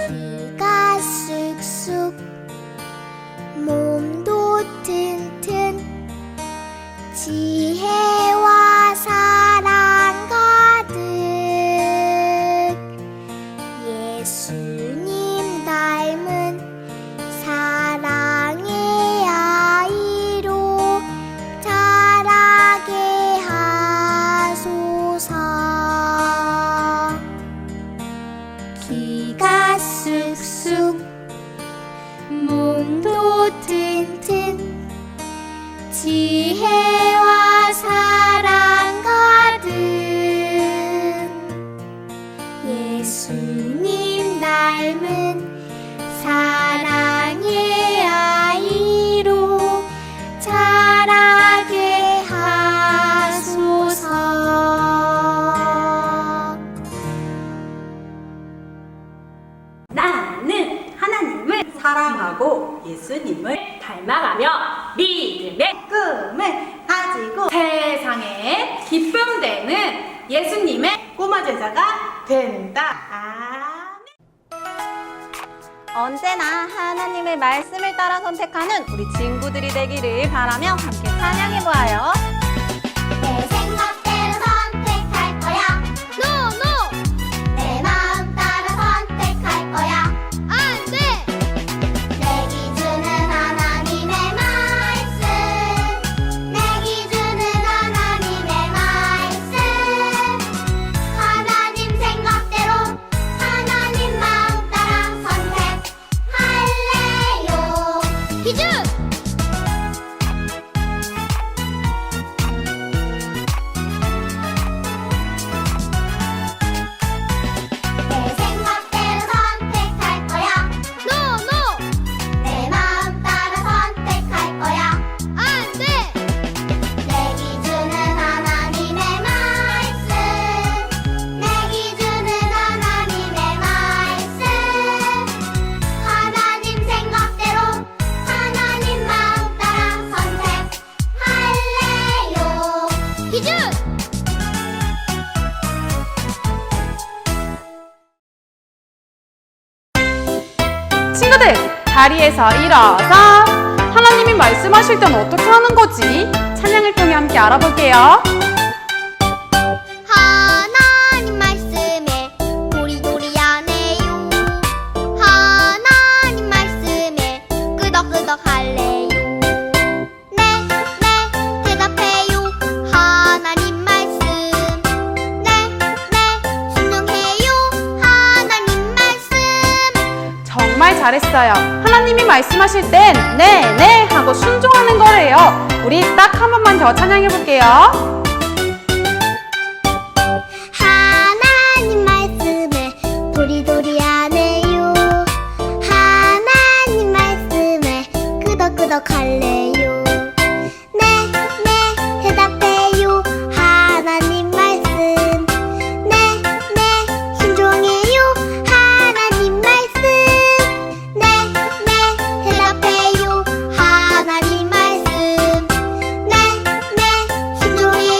키가 쑥쑥 몸도 튼튼 지혜와 사랑 가득 예수님 닮은 사랑의 아이로 자라게 하소서. 키가 쑥쑥 몸도 튼튼 지혜와 사랑 가득 예수님 닮은 사랑의 아이로 자라게 하소서. 나는 하나님을 사랑하고 예수님을 닮아가며 믿음의 꿈을 가지고 세상에 기쁨 되는 예수님의 꼬마 제자가 된다. 언제나 하나님의 말씀을 따라 선택하는 우리 친구들이 되기를 바라며 함께 찬양해보아요. 내 생각대로 선택할 거야. No, no. 내 마음 따라 선택할 거야. 안 돼. 내 기준은 하나님의 말씀. 내 기준은 하나님의 말씀. 하나님 생각대로 하나님 마음 따라 선택할래요. 기준. 내 생각대로 선택할 거야. No, no. 내 마음 따라 선택할 거야. 안 돼. 내 기준은 하나님의 말씀. 내 기준은 하나님의 말씀. 하나님 생각대로 하나님 마음 따라 선택할래요. 기준. 친구들, 자리에서 일어서 하나님이 말씀하실 땐 어떻게 하는 거지? 찬양을 통해 함께 알아볼게요. 하나님 말씀에 도리도리하네요. 하나님 말씀에 끄덕끄덕 할래요. 네, 대답해요. 하나님 말씀. 네, 순종해요. 하나님 말씀. 정말 잘했어요. 하나님이 말씀하실 땐 네 하고 순종하는 거래요. 우리 딱 한 번만 더 찬양해 볼게요. 하나님 말씀에 도리도리하네요. 하나님 말씀에 끄덕끄덕 할래요. 네, 대답해요. 하나님 말씀. 네, 순종해요. 하나님 말씀. 네, 대답해요. 하나님 말씀. 네, 순종해요.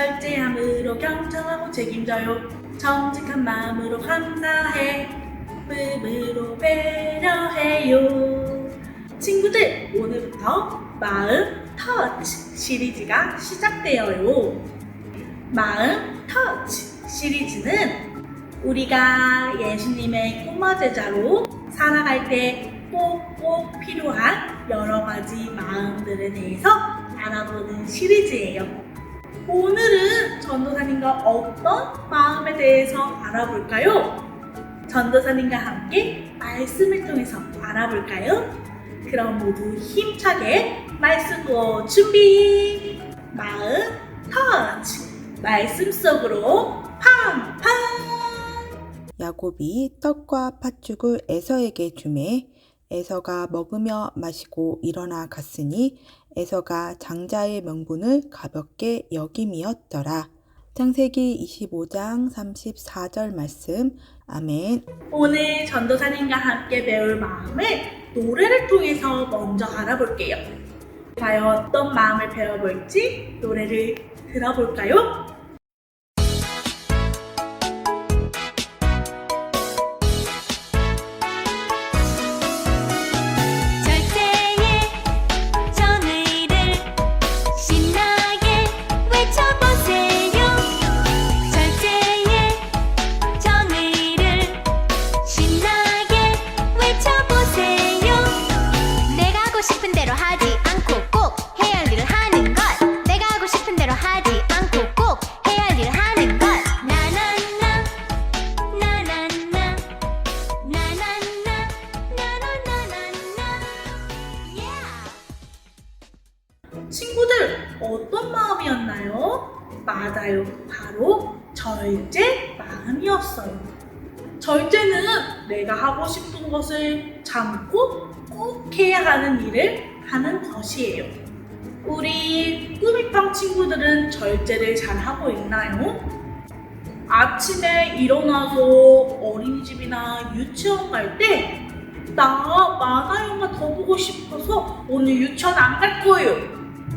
절제함으로 경청하고 책임져요. 정직한 마음으로 감사해. 마음으로 배려해요. 친구들, 오늘부터 마음 터치 시리즈가 시작되어요. 마음 터치 시리즈는 우리가 예수님의 꼬마 제자로 살아갈 때 꼭꼭 필요한 여러 가지 마음들에 대해서 알아보는 시리즈예요. 오늘은 전도사님과 어떤 마음에 대해서 알아볼까요? 전도사님과 함께 말씀을 통해서 알아볼까요? 그럼 모두 힘차게 말씀으로 준비! 마음 터치! 말씀 속으로 팡팡! 야곱이 떡과 팥죽을 에서에게 주매 에서가 먹으며 마시고 일어나 갔으니 에서가 장자의 명분을 가볍게 여김이었더라. 창세기 25장 34절 말씀. 아멘. 오늘 전도사님과 함께 배울 마음을 노래를 통해서 먼저 알아볼게요. 과연 어떤 마음을 배워볼지 노래를 들어볼까요? 절제의 정의를 신나게 외쳐보세요. 절제의 정의를 신나게 외쳐보세요. 내가 하고 싶은 대로 하지 않고 꼭 해야 할 일을 하는 것. 내가 하고 싶은 대로 하지 않고 꼭 해야 할 일을 하는 것. 나나나 나나나 나나나 나나나나나 yeah. 친구들, 어떤 마음이었나요? 맞아요. 바로 절제 마음이었어요. 절제는 내가 하고 싶은 것을 참고 꼭 해야 하는 일을 하는 것이에요. 우리 꾸미빵 친구들은 절제를 잘 하고 있나요? 아침에 일어나서 어린이집이나 유치원 갈 때 나 만화 영화 더 보고 싶어서 오늘 유치원 안 갈 거예요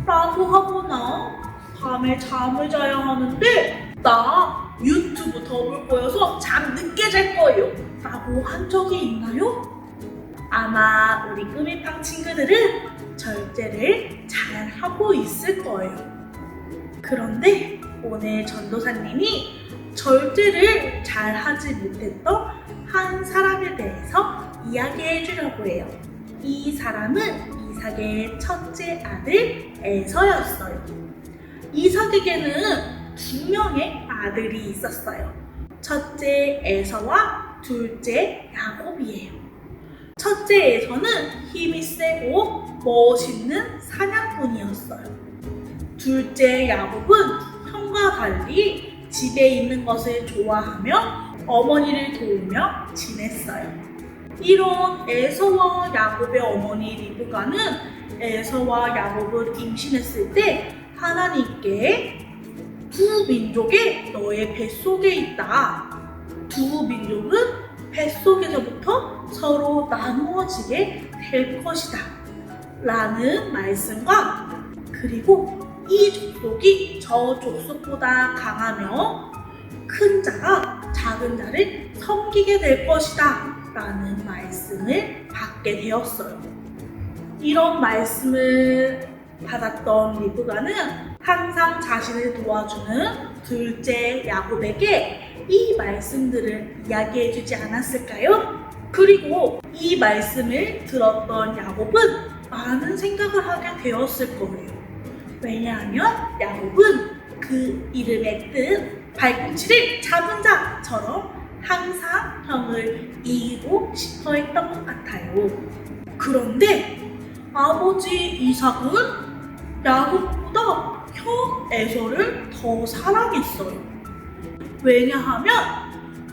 라고 하거나, 밤에 잠을 자야 하는데 나 유튜브 더 볼 거여서 잠 늦게 잘 거예요 라고 한 적이 있나요? 아마 우리 꾸미빵 친구들은 절제를 잘 하고 있을 거예요. 그런데 오늘 전도사님이 절제를 잘 하지 못했던 한 사람에 대해서 이야기해 주려고 해요. 이 사람은 이삭의 첫째 아들 에서였어요. 이삭에게는 2명의 아들이 있었어요. 첫째 에서와 둘째 야곱이에요. 첫째 에서는 힘이 세고 멋있는 사냥꾼이었어요. 둘째 야곱은 형과 달리 집에 있는 것을 좋아하며 어머니를 도우며 지냈어요. 이런 에서와 야곱의 어머니 리브가는 에서와 야곱을 임신했을 때 하나님께 두 민족이 너의 뱃속에 있다. 두 민족은 뱃속에서부터 서로 나누어지게 될 것이다. 라는 말씀과, 그리고 이 족속이 저 족속보다 강하며 큰 자가 작은 자를 섬기게 될 것이다. 라는 말씀을 받게 되었어요. 이런 말씀을 받았던 리브가는 항상 자신을 도와주는 둘째 야곱에게 이 말씀들을 이야기해 주지 않았을까요? 그리고 이 말씀을 들었던 야곱은 많은 생각을 하게 되었을 거예요. 왜냐하면 야곱은 그 이름의 뜻 발꿈치를 잡은 자처럼 항상 형을 이기고 싶어 했던 것 같아요. 그런데 아버지 이삭은 야곱보다 형 에서를 더 사랑했어요. 왜냐하면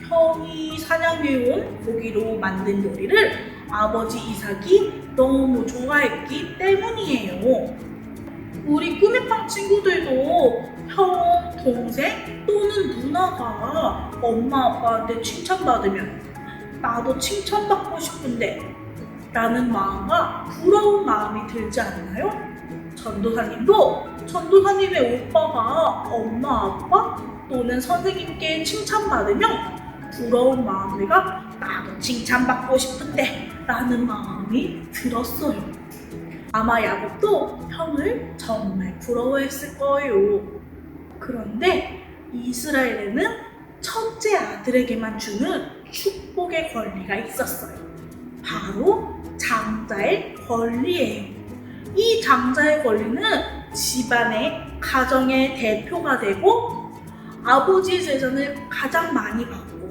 형이 사냥해온 고기로 만든 요리를 아버지 이삭이 너무 좋아했기 때문이에요. 우리 꾸미빵 친구들도 형, 동생 또는 누나가 엄마 아빠한테 칭찬받으면 나도 칭찬받고 싶은데 라는 마음과 부러운 마음이 들지 않나요? 전도사님도 전도사님의 오빠가 엄마, 아빠 또는 선생님께 칭찬받으면 부러운 마음 내가 나도 칭찬받고 싶은데 라는 마음이 들었어요. 아마 야곱도 형을 정말 부러워했을 거예요. 그런데 이스라엘에는 첫째 아들에게만 주는 축복의 권리가 있었어요. 바로 장자의 권리예요. 이 장자의 권리는 집안의 가정의 대표가 되고 아버지의 재산을 가장 많이 받고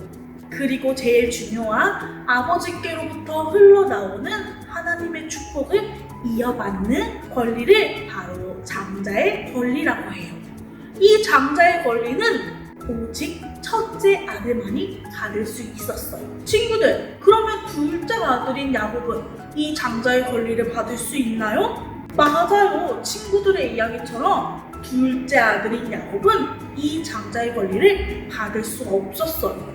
그리고 제일 중요한 아버지께로부터 흘러나오는 하나님의 축복을 이어받는 권리를 바로 장자의 권리라고 해요. 이 장자의 권리는 오직 첫째 아들만이 받을 수 있었어요. 친구들, 그러면 둘째 아들인 야곱은 이 장자의 권리를 받을 수 있나요? 맞아요. 친구들의 이야기처럼 둘째 아들인 야곱은 이 장자의 권리를 받을 수 없었어요.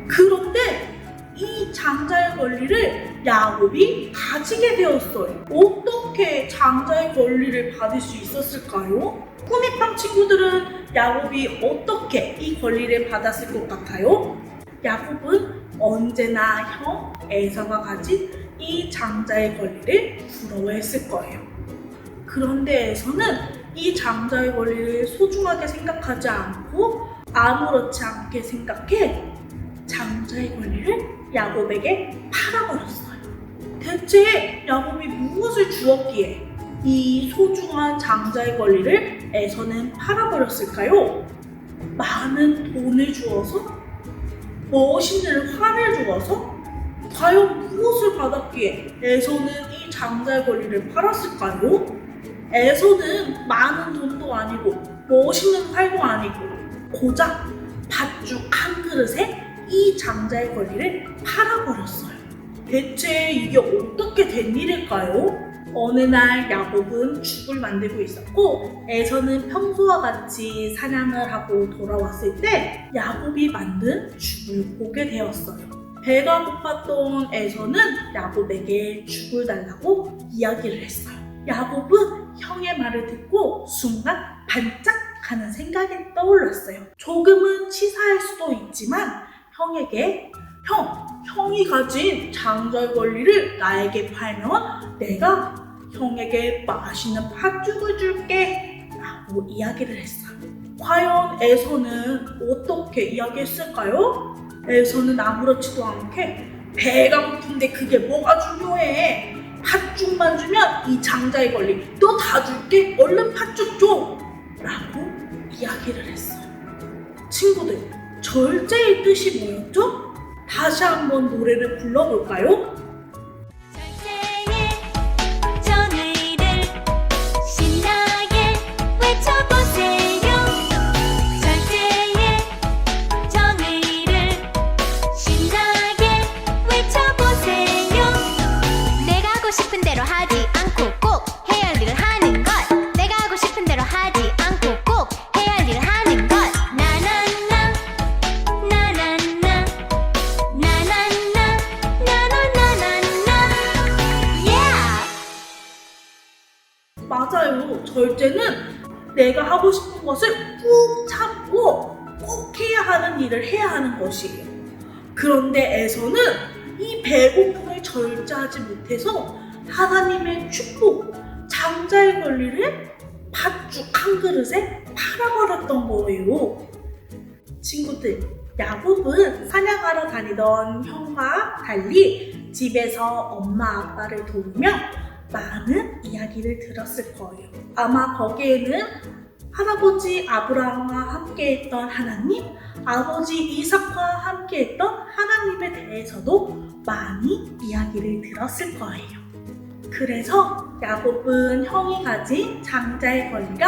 그런데 이 장자의 권리를 야곱이 가지게 되었어요. 어떻게 장자의 권리를 받을 수 있었을까요? 꾸미빵 친구들은 야곱이 어떻게 이 권리를 받았을 것 같아요? 야곱은 언제나 형 에서가 가진 이 장자의 권리를 부러워했을 거예요. 그런데 에서는 이 장자의 권리를 소중하게 생각하지 않고 아무렇지 않게 생각해 장자의 권리를 야곱에게 팔아버렸어요. 대체 야곱이 무엇을 주었기에 이 소중한 장자의 권리를 에서는 팔아버렸을까요? 많은 돈을 주어서? 멋있는 활을 주어서? 과연 무엇을 받았기에 에서는 이 장자의 권리를 팔았을까요? 에서는 많은 돈도 아니고 멋있는 활도 아니고 고작 팥죽 한 그릇에 이 장자의 권리를 팔아버렸어요. 대체 이게 어떻게 된 일일까요? 어느 날 야곱은 죽을 만들고 있었고 에서는 평소와 같이 사냥을 하고 돌아왔을 때 야곱이 만든 죽을 보게 되었어요. 배가 고팠던 에서는 야곱에게 죽을 달라고 이야기를 했어요. 야곱은 형의 말을 듣고 순간 반짝하는 생각이 떠올랐어요. 조금은 치사할 수도 있지만 형에게 형이 가진 장자의 권리를 나에게 팔면 내가 형에게 맛있는 팥죽을 줄게 라고 이야기를 했어요. 과연 에서는 어떻게 이야기했을까요? 에서는 아무렇지도 않게 배가 고픈데 그게 뭐가 중요해? 팥죽만 주면 이 장자의 권리 너 다 줄게 얼른 팥죽 줘 라고 이야기를 했어요. 친구들, 절제의 뜻이 뭐였죠? 다시 한번 노래를 불러볼까요? 절제의 정의를 신나게 외쳐보세요. 절제의 정의를 신나게 외쳐보세요. 내가 하고 싶은 대로 하지 않고 꼭 해야 할 일을 하는 것. 내가 하고 싶은 대로 하지 않고 꼭 해야 할 일을 하는 것. 나나나 나나나 나나나 나나나나나 yeah! 맞아요. 절제는 내가 하고 싶은 것을 꾹 참고 꼭 해야 하는 일을 해야 하는 것이에요. 그런데 에서는 이 배고픔을 절제하지 못해서 하나님의 축복, 장자의 권리를 팥죽 한 그릇에 팔아버렸던 거예요. 친구들, 야곱은 사냥하러 다니던 형과 달리 집에서 엄마 아빠를 도우며 많은 이야기를 들었을 거예요. 아마 거기에는 할아버지 아브라함과 함께했던 하나님, 아버지 이삭과 함께했던 하나님에 대해서도 많이 이야기를 들었을 거예요. 그래서 야곱은 형이 가진 장자의 권리가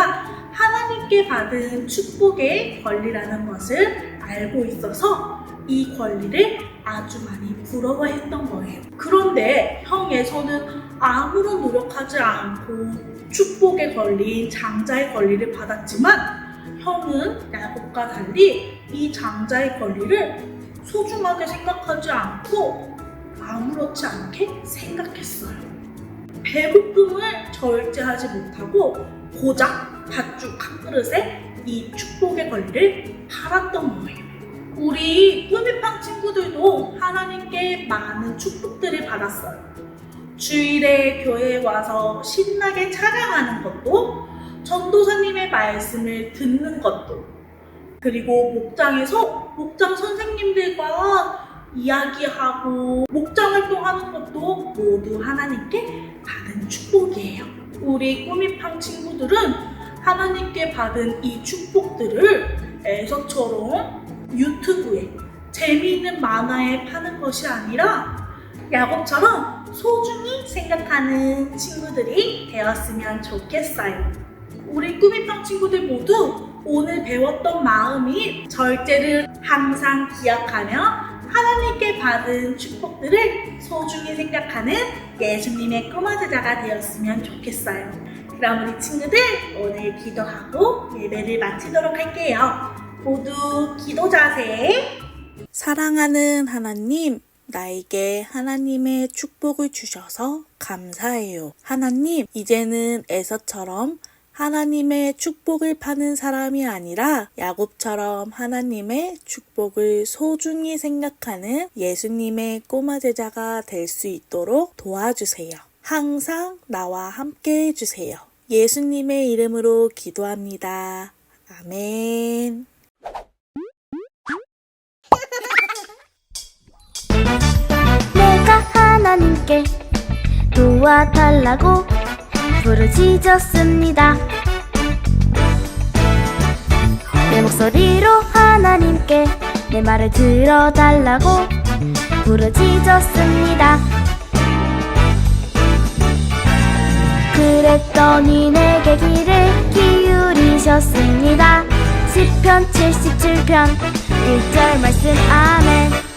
하나님께 받은 축복의 권리라는 것을 알고 있어서 이 권리를 아주 많이 부러워했던 거예요. 그런데 형 에서는 아무런 노력하지 않고 축복의 권리인 장자의 권리를 받았지만 형은 야곱과 달리 이 장자의 권리를 소중하게 생각하지 않고 아무렇지 않게 생각했어요. 배고픔을 절제하지 못하고 고작 팥죽 한 그릇에 이 축복의 권리를 팔았던 거예요. 우리 꾸미팡 친구들도 하나님께 많은 축복들을 받았어요. 주일에 교회에 와서 신나게 찬양하는 것도, 전도사님의 말씀을 듣는 것도, 그리고 목장에서 목장 선생님들과 이야기하고 목장 활동하는 것도 모두 하나님께 받은 축복이에요. 우리 꾸미팡 친구들은 하나님께 받은 이 축복들을 에서처럼 유튜브에 재미있는 만화에 파는 것이 아니라 야곱처럼 소중히 생각하는 친구들이 되었으면 좋겠어요. 우리 꾸미팡 친구들 모두 오늘 배웠던 마음이 절제를 항상 기억하며 하나님께 받은 축복들을 소중히 생각하는 예수님의 꼬마 제자가 되었으면 좋겠어요. 그럼 우리 친구들 오늘 기도하고 예배를 마치도록 할게요. 모두 기도 자세. 사랑하는 하나님, 나에게 하나님의 축복을 주셔서 감사해요. 하나님, 이제는 에서처럼 하나님의 축복을 파는 사람이 아니라 야곱처럼 하나님의 축복을 소중히 생각하는 예수님의 꼬마 제자가 될 수 있도록 도와주세요. 항상 나와 함께 해주세요. 예수님의 이름으로 기도합니다. 아멘. 내가 하나님께 도와달라고 부르짖었습니다. 내 목소리로 하나님께 내 말을 들어달라고 부르짖었습니다. 그랬더니 내게 귀를 기울이셨습니다. 시편 77편 1절 말씀 아멘.